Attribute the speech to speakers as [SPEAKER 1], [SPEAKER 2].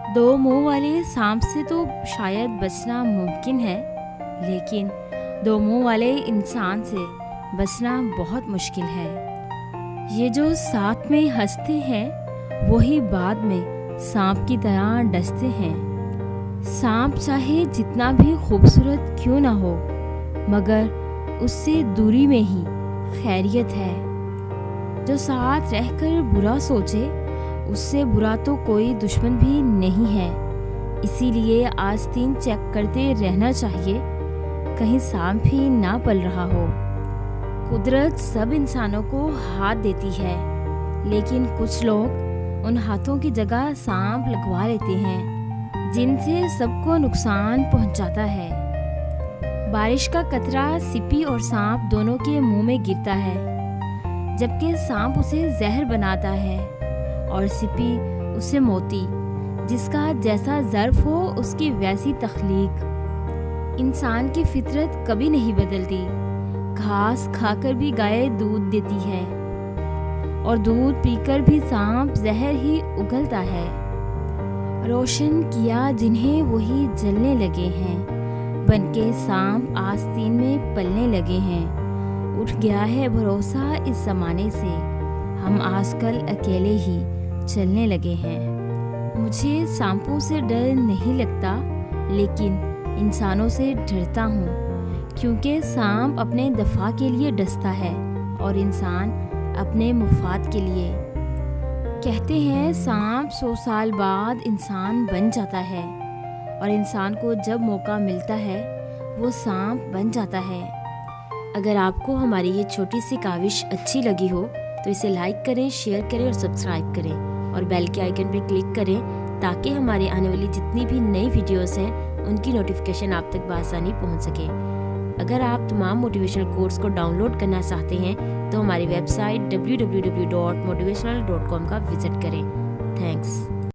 [SPEAKER 1] दो मुंह वाले सांप से तो शायद बचना मुमकिन है, लेकिन दो मुंह वाले इंसान से बचना बहुत मुश्किल है। ये जो साथ में हंसते हैं वही बाद में सांप की तरह डसते हैं। सांप चाहे जितना भी खूबसूरत क्यों ना हो, मगर उससे दूरी में ही खैरियत है। जो साथ रहकर बुरा सोचे उससे बुरा तो कोई दुश्मन भी नहीं है। इसीलिए आस्तीन चेक करते रहना चाहिए, कहीं सांप ही ना पल रहा हो। कुदरत सब इंसानों को हाथ देती है, लेकिन कुछ लोग उन हाथों की जगह सांप लगवा लेते हैं, जिनसे सबको नुकसान पहुंचाता है। बारिश का कतरा सिपी और सांप दोनों के मुंह में गिरता है, जबकि सांप उसे जहर बनाता है और सिपी उसे मोती, जिसका जैसा ज़र्फ हो उसकी वैसी तख्लीक। इंसान की फितरत कभी नहीं बदलती। घास खाकर भी गाय दूध देती है और दूध पीकर भी सांप जहर ही उगलता है। रोशन किया जिन्हें वही जलने लगे हैं, बनके सांप आस्तीन में पलने लगे हैं। उठ गया है भरोसा इस ज़माने से, हम आजकल अकेले ही चलने लगे हैं। मुझे सांपों से डर नहीं लगता, लेकिन इंसानों से डरता हूँ, क्योंकि सांप अपने दफा के लिए डसता है और इंसान अपने मुफाद के लिए। कहते हैं सांप 100 साल बाद इंसान बन जाता है, और इंसान को जब मौका मिलता है वो सांप बन जाता है। अगर आपको हमारी ये छोटी सी काविश अच्छी लगी हो तो इसे लाइक करें, शेयर करें और सब्सक्राइब करें, और बेल के आइकन पर क्लिक करें ताकि हमारे आने वाली जितनी भी नई वीडियोस हैं उनकी नोटिफिकेशन आप तक बआसानी पहुंच सके। अगर आप तमाम मोटिवेशनल कोर्स को डाउनलोड करना चाहते हैं तो हमारी वेबसाइट www.motivational.com का विजिट करें। थैंक्स।